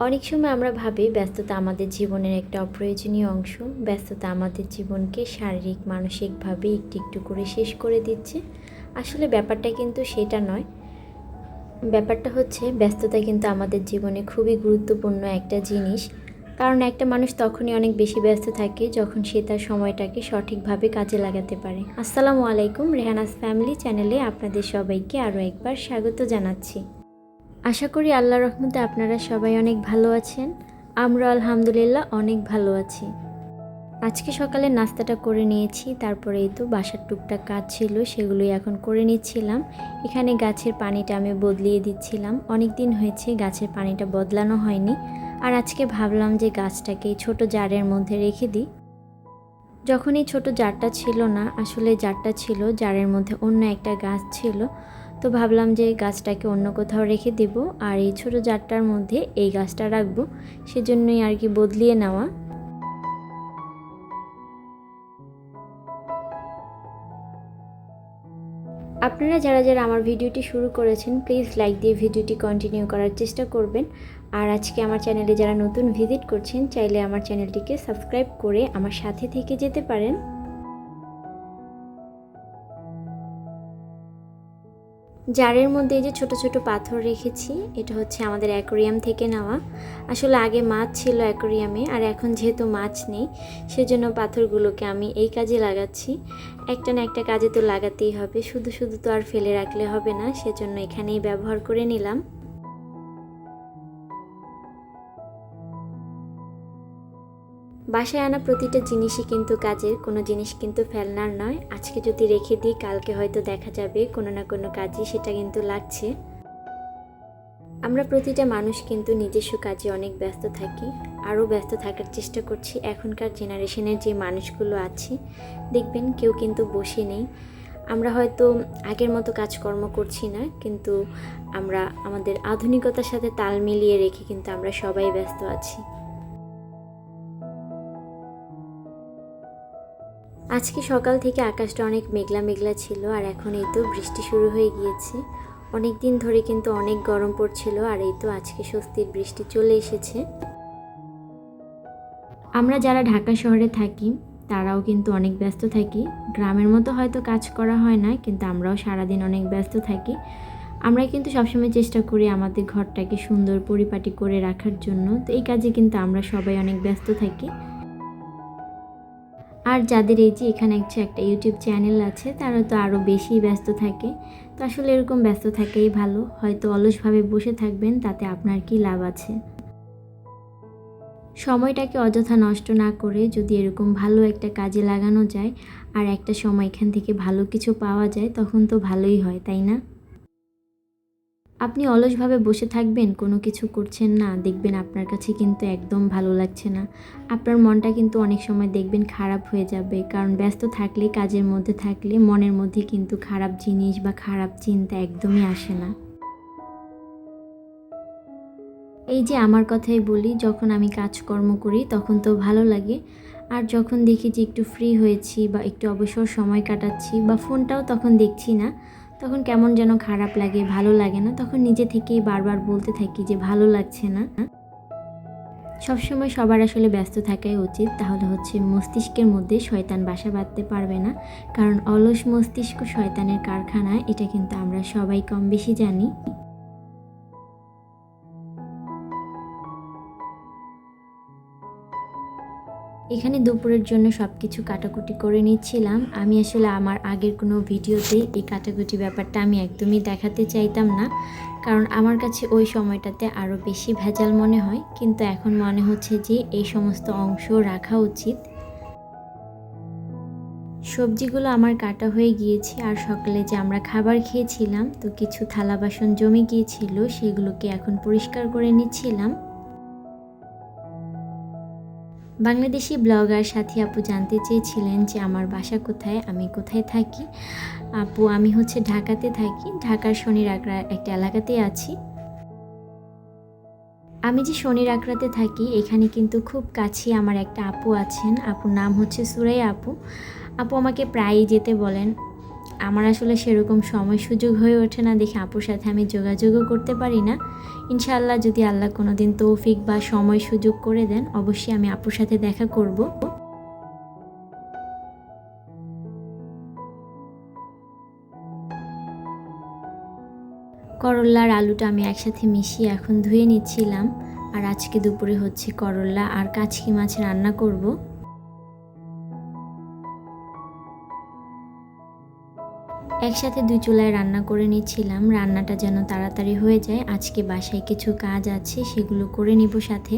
অনেক সময় আমরা ভাবি ব্যস্ততা আমাদের জীবনের একটা অপ্রয়োজনীয় অংশ। ব্যস্ততা আমাদের জীবনকে শারীরিক মানসিকভাবে একটু একটু করে শেষ করে দিচ্ছে। আসলে ব্যাপারটা কিন্তু সেটা নয়। ব্যাপারটা হচ্ছে ব্যস্ততা কিন্তু আমাদের জীবনে খুবই গুরুত্বপূর্ণ একটা জিনিস। কারণ একটা মানুষ তখনই অনেক বেশি ব্যস্ত থাকে যখন সে তার সময়টাকে সঠিকভাবে কাজে লাগাতে পারে। আসসালামু আলাইকুম, রেহানাস ফ্যামিলি চ্যানেলে আপনাদের সবাইকে আরও একবার স্বাগত জানাচ্ছি। আশা করি আল্লাহর রহমতে আপনারা সবাই অনেক ভালো আছেন। আমরা আলহামদুলিল্লাহ অনেক ভালো আছি। আজকে সকালে নাস্তাটা করে নিয়েছি, তারপরে এই তো বাসার টুকটাক কাজ ছিল সেগুলোই এখন করে নিচ্ছিলাম। এখানে গাছের পানিটা আমি বদলিয়ে দিচ্ছিলাম। অনেক দিন হয়েছে গাছের পানিটা বদলানো হয়নি, আর আজকে ভাবলাম যে গাছটাকে এই ছোটো জারের মধ্যে রেখে দিই। যখন এই ছোটো জারটা ছিল না, আসলে জারটা ছিল জারের মধ্যে অন্য একটা গাছ ছিল, তো ভাবলাম যে গাছটাকে অন্য কোথাও রেখে দেব আর এই ছোটো জারটার মধ্যে এই গাছটা রাখবো, সেজন্যই আর কি বদলিয়ে নেওয়া। আপনারা যারা যারা আমার ভিডিওটি শুরু করেছেন প্লিজ লাইক দিয়ে ভিডিওটি কন্টিনিউ করার চেষ্টা করবেন। আর আজকে আমার চ্যানেলে যারা নতুন ভিজিট করছেন চাইলে আমার চ্যানেলটিকে সাবস্ক্রাইব করে আমার সাথে থেকে যেতে পারেন। জারের মধ্যে এই যে ছোট ছোট পাথর রেখেছি, এটা হচ্ছে আমাদের অ্যাকোরিয়াম থেকে নেওয়া। আসলে আগে মাছ ছিল অ্যাকোরিয়ামে, আর এখন যেহেতু মাছ নেই সেজন্য পাথরগুলোকে আমি এই কাজে লাগাচ্ছি। একটা না একটা কাজে তো লাগাতেই হবে, শুধু শুধু তো আর ফেলে রাখলে হবে না, সেজন্য এখানেই ব্যবহার করে নিলাম। বাসায় আনা প্রতিটা জিনিসই কিন্তু কাজের, কোনো জিনিস কিন্তু ফেলনার নয়। আজকে যদি রেখে দিই কালকে হয়তো দেখা যাবে কোনো না কোনো কাজে সেটা কিন্তু লাগছে। আমরা প্রতিটা মানুষ কিন্তু নিজস্ব কাজে অনেক ব্যস্ত থাকি, আরও ব্যস্ত থাকার চেষ্টা করছি। এখনকার জেনারেশনের যে মানুষগুলো আছে দেখবেন কেউ কিন্তু বসে নেই। আমরা হয়তো আগের মতো কাজকর্ম করছি না, কিন্তু আমরা আমাদের আধুনিকতার সাথে তাল মিলিয়ে রেখে কিন্তু আমরা সবাই ব্যস্ত আছি। আজকে সকাল থেকে আকাশটা অনেক মেঘলা মেঘলা ছিল, আর এখন এই তো বৃষ্টি শুরু হয়ে গিয়েছে। অনেক দিন ধরে কিন্তু অনেক গরম পড়ছিল, আর এই তো আজকে স্বস্তির বৃষ্টি চলে এসেছে। আমরা যারা ঢাকা শহরে থাকি তারাও কিন্তু অনেক ব্যস্ত থাকি। গ্রামের মতো হয়তো কাজ করা হয় না, কিন্তু আমরাও সারাদিন অনেক ব্যস্ত থাকি। আমরা কিন্তু সবসময় চেষ্টা করি আমাদের ঘরটাকে সুন্দর পরিপাটি করে রাখার জন্য, তো এই কাজে কিন্তু আমরা সবাই অনেক ব্যস্ত থাকি। আর যাদের এই যে এখানে একটা ইউটিউব চ্যানেল আছে তারা তো আরও বেশি ব্যস্ত থাকে। তো আসলে এরকম ব্যস্ত থাকাই ভালো, হয়তো অলসভাবে বসে থাকবেন তাতে আপনার কি লাভ আছে। সময়টাকে অযথা নষ্ট না করে যদি এরকম ভালো একটা কাজে লাগানো যায় আর একটা সময় এখান থেকে ভালো কিছু পাওয়া যায় তখন তো ভালোই হয়, তাই না? আপনি অলসভাবে বসে থাকবেন, কোনো কিছু করছেন না, দেখবেন আপনার কাছে কিন্তু একদম ভালো লাগছে না। আপনার মনটা কিন্তু অনেক সময় দেখবেন খারাপ হয়ে যাবে, কারণ ব্যস্ত থাকলে, কাজের মধ্যে থাকলে মনের মধ্যে কিন্তু খারাপ জিনিস বা খারাপ চিন্তা একদমই আসে না। এই যে আমার কথাই বলি, যখন আমি কাজকর্ম করি তখন তো ভালো লাগে, আর যখন দেখি যে একটু ফ্রি হয়েছি বা একটু অবসর সময় কাটাচ্ছি বা ফোনটাও তখন দেখছি না, তখন কেমন যেন খারাপ লাগে, ভালো লাগে না। তখন নিজে থেকেই বারবার বলতে থাকি যে ভালো লাগছে না। সবসময় সবার আসলে ব্যস্ত থাকাই উচিত, তাহলে হচ্ছে মস্তিষ্কের মধ্যে শয়তান বাসা বাঁধতে পারবে না। কারণ অলস মস্তিষ্ক শয়তানের কারখানা, এটা কিন্তু আমরা সবাই কম বেশি জানি। এখানে দুপুরের জন্য সব কিছু কাটাকুটি করে নিচ্ছিলাম। আমি আসলে আমার আগের কোনো ভিডিওতে এই কাটাকুটি ব্যাপারটা আমি একদমই দেখাতে চাইতাম না, কারণ আমার কাছে ওই সময়টাতে আরও বেশি ভেজাল মনে হয়, কিন্তু এখন মনে হচ্ছে যে এই সমস্ত অংশ রাখা উচিত। সবজিগুলো আমার কাটা হয়ে গিয়েছে, আর সকালে যে আমরা খাবার খেয়েছিলাম তো কিছু থালা বাসন জমে গিয়েছিল, সেগুলোকে এখন পরিষ্কার করে নিচ্ছিলাম। বাংলাদেশি ব্লগার সাথী আপু জানতে চেয়েছিলেন যে আমার বাসা কোথায়, আমি কোথায় থাকি। আপু, আমি হচ্ছে ঢাকাতে থাকি, ঢাকার শনির আকড়া একটা এলাকাতে আছি। আমি যে শনির আকড়াতে থাকি এখানে কিন্তু খুব কাছে আমার একটা আপু আছেন, আপুর নাম হচ্ছে সুরাইয়া আপু। আপু আমাকে প্রায়ই যেতে বলেন, আমার আসলে সেরকম সময় সুযোগ হয়ে ওঠে না দেখে আপুর সাথে আমি যোগাযোগও করতে পারি না। ইনশাআল্লাহ যদি আল্লাহ কোনো দিন তৌফিক বা সময় সুযোগ করে দেন, অবশ্যই আমি আপুর সাথে দেখা করব। করল্লা আর আলুটা আমি একসাথে মিশিয়ে এখন ধুয়ে নিচ্ছিলাম। আর আজকে দুপুরে হচ্ছে করল্লা আর কাচকি মাছ রান্না করব। একসাথে দুই চুলায় রান্না করে নিচ্ছিলাম, রান্নাটা যেন তাড়াতাড়ি হয়ে যায়। আজকে বাসায় কিছু কাজ আছে, সেগুলো করে নিব সাথে।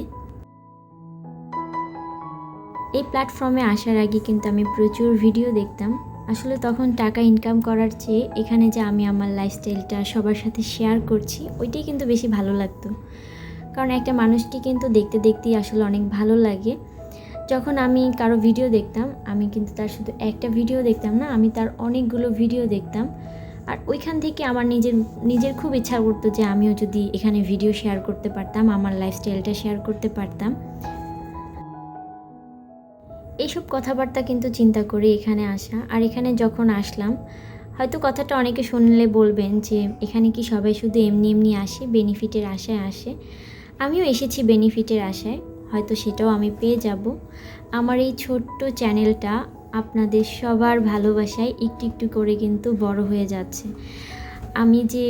এই প্ল্যাটফর্মে আসার আগে কিন্তু আমি প্রচুর ভিডিও দেখতাম। আসলে তখন টাকা ইনকাম করার চেয়ে এখানে যে আমি আমার লাইফস্টাইলটা সবার সাথে শেয়ার করছি, ওইটাই কিন্তু বেশি ভালো লাগতো। কারণ একটা মানুষকে কিন্তু দেখতে দেখতেই আসলে অনেক ভালো লাগে। যখন আমি কারো ভিডিও দেখতাম, আমি কিন্তু তার শুধু একটা ভিডিও দেখতাম না, আমি তার অনেকগুলো ভিডিও দেখতাম। আর ওইখান থেকে আমার নিজের খুব ইচ্ছা করতো যে আমিও যদি এখানে ভিডিও শেয়ার করতে পারতাম, আমার লাইফস্টাইলটা শেয়ার করতে পারতাম। এইসব কথাবার্তা কিন্তু চিন্তা করে এখানে আসা। আর এখানে যখন আসলাম, হয়তো কথাটা অনেকে শুনলে বলবেন যে এখানে কি সবাই শুধু এমনি এমনি আসে, বেনিফিটের আশায় আসে। আমিও এসেছি বেনিফিটের আশায়, হয়তো সেটাও আমি পেয়ে যাব। আমার এই ছোট্ট চ্যানেলটা আপনাদের সবার ভালোবাসায় একটু একটু করে কিন্তু বড় হয়ে যাচ্ছে। আমি যে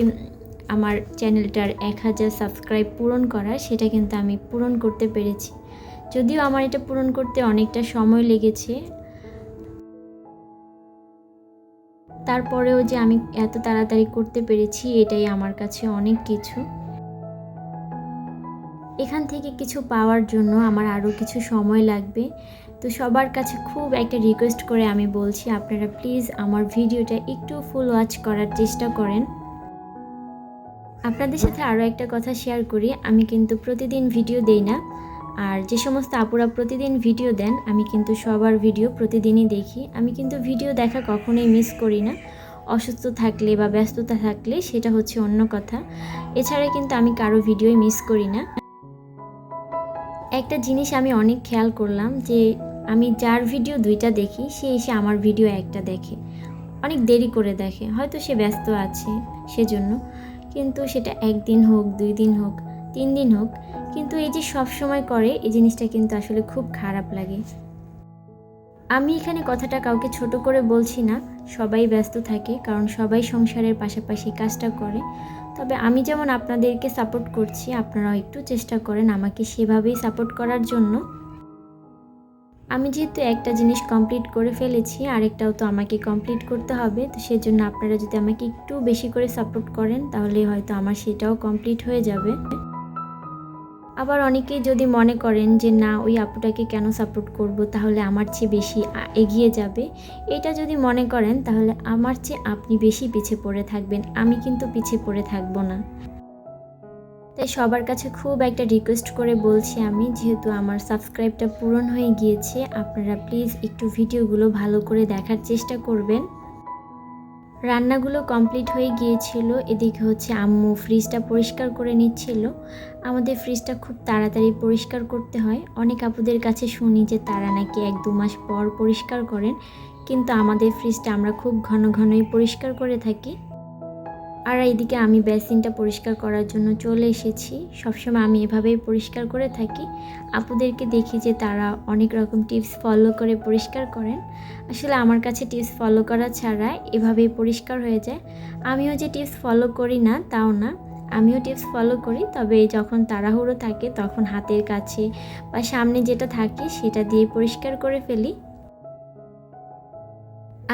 আমার চ্যানেলটার 1000 সাবস্ক্রাইব পূরণ করার, সেটা কিন্তু আমি পূরণ করতে পেরেছি। যদিও আমার এটা পূরণ করতে অনেকটা সময় লেগেছে, তারপরেও যে আমি এত তাড়াতাড়ি করতে পেরেছি, এটাই আমার কাছে অনেক কিছু। এখান থেকে কিছু পাওয়ার জন্য আমার আরও কিছু সময় লাগবে। তো সবার কাছে খুব একটা রিকোয়েস্ট করে আমি বলছি, আপনারা প্লিজ আমার ভিডিওটা একটু ফুল ওয়াচ করার চেষ্টা করেন। আপনাদের সাথে আরও একটা কথা শেয়ার করি, আমি কিন্তু প্রতিদিন ভিডিও দেই না। আর যে সমস্ত আপুরা প্রতিদিন ভিডিও দেন, আমি কিন্তু সবার ভিডিও প্রতিদিনই দেখি। আমি কিন্তু ভিডিও দেখা কখনোই মিস করি না। অসুস্থ থাকলে বা ব্যস্ততা থাকলে সেটা হচ্ছে অন্য কথা, এছাড়া কিন্তু আমি কারো ভিডিওই মিস করি না। একটা জিনিস আমি অনেক খেয়াল করলাম যে আমি যার ভিডিও 2টা দেখি, সে এসে আমার ভিডিও 1টা দেখে। অনেক দেরি করে দেখে, হয়তো সে ব্যস্ত আছে সেজন্য। কিন্তু সেটা 1 দিন হোক, 2 দিন হোক, 3 দিন হোক, কিন্তু এই যে সব সময় করে, এই জিনিসটা কিন্তু আসলে খুব খারাপ লাগে। আমি এখানে কথাটা কাউকে ছোট করে বলছি না, সবাই ব্যস্ত থাকে, কারণ সবাই সংসারের পাশাপাশি কাজটা করে। তবে আমি যেমন আপনাদেরকে সাপোর্ট করছি, আপনারাও একটু চেষ্টা করেন আমাকে সেভাবেই সাপোর্ট করার জন্য। আমি যেহেতু একটা জিনিস কমপ্লিট করে ফেলেছি, আরেকটাও তো আমাকে কমপ্লিট করতে হবে। তো সেজন্য আপনারা যদি আমাকে একটু বেশি করে সাপোর্ট করেন, তাহলে হয়তো আমার সেটাও কমপ্লিট হয়ে যাবে। আবার অনেকেই যদি মনে করেন যে না, ওই আপুটাকে কেন সাপোর্ট করব, তাহলে আমার চেয়ে বেশি এগিয়ে যাবে, এটা যদি মনে করেন, তাহলে আমার চেয়ে আপনি বেশি পিছিয়ে পড়ে থাকবেন, আমি কিন্তু পিছিয়ে পড়ে থাকবো না। তাই সবার কাছে খুব একটা রিকোয়েস্ট করে বলছি আমি, যেহেতু আমার সাবস্ক্রাইবটা পূরণ হয়ে গিয়েছে, আপনারা প্লিজ একটু ভিডিওগুলো ভালো করে দেখার চেষ্টা করবেন। রান্নাগুলো কমপ্লিট হয়ে গিয়েছিল, এদিকে হচ্ছে আম্মু ফ্রিজটা পরিষ্কার করে নিচ্ছিল। আমাদের ফ্রিজটা খুব তাড়াতাড়ি পরিষ্কার করতে হয়। অনেক আপুদের কাছে শুনি যে তারা নাকি 1-2 মাস পর পরিষ্কার করেন, কিন্তু আমাদের ফ্রিজটা আমরা খুব ঘন ঘনই পরিষ্কার করে থাকি। আর এইদিকে আমি বেসিনটা পরিষ্কার করার জন্য চলে এসেছি। সবসময় আমি এভাবেই পরিষ্কার করে থাকি। আপুদেরকে দেখি যে তারা অনেক রকম টিপস ফলো করে পরিষ্কার করেন। আসলে আমার কাছে টিপস ফলো করা ছাড়া এভাবেই পরিষ্কার হয়ে যায়। আমিও যে টিপস ফলো করি না তাও না, আমিও টিপস ফলো করি, তবে যখন তাড়াহুড়ো থাকে তখন হাতের কাছে বা সামনে যেটা থাকে সেটা দিয়ে পরিষ্কার করে ফেলি।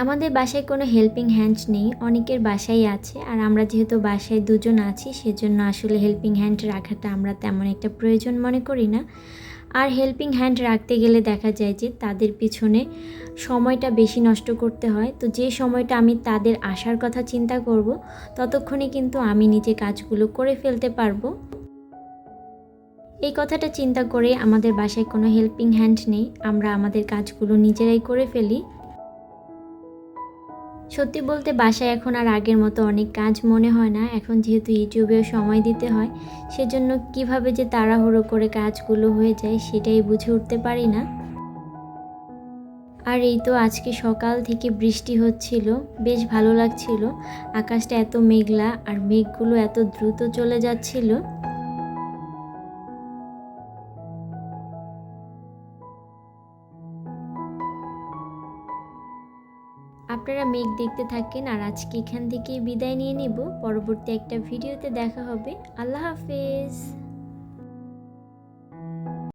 আমাদের বাসায় কোনো হেল্পিং হ্যান্ড নেই, অনেকের বাসায় আছে। আর আমরা যেহেতু বাসায় 2 জন আছি, সেজন্য আসলে হেল্পিং হ্যান্ড রাখাটা আমরা তেমন একটা প্রয়োজন মনে করি না। আর হেল্পিং হ্যান্ড রাখতে গেলে দেখা যায় যে তাদের পিছনে সময়টা বেশি নষ্ট করতে হয়। তো যে সময়টা আমি তাদের আসার কথা চিন্তা করব, ততক্ষণে কিন্তু আমি নিজে কাজগুলো করে ফেলতে পারবো। এই কথাটা চিন্তা করে আমাদের বাসায় কোনো হেল্পিং হ্যান্ড নেই, আমরা আমাদের কাজগুলো নিজেরাই করে ফেলি। সত্যি বলতে বাসায় এখন আর আগের মতো অনেক কাজ মনে হয় না। এখন যেহেতু ইউটিউবেও সময় দিতে হয়, সেজন্য কিভাবে যে তাড়াহুড়ো করে কাজগুলো হয়ে যায় সেটাই বুঝে উঠতে পারি না। আর এই তো আজকে সকাল থেকে বৃষ্টি হচ্ছিল, বেশ ভালো লাগছিল। আকাশটা এত মেঘলা আর মেঘগুলো এত দ্রুত চলে যাচ্ছিল। আপনারা মেঘ দেখতে থাকেন আর আজকে এখান থেকেই বিদায় নিয়ে নেব। পরবর্তী একটা ভিডিওতে দেখা হবে। আল্লাহ হাফেজ।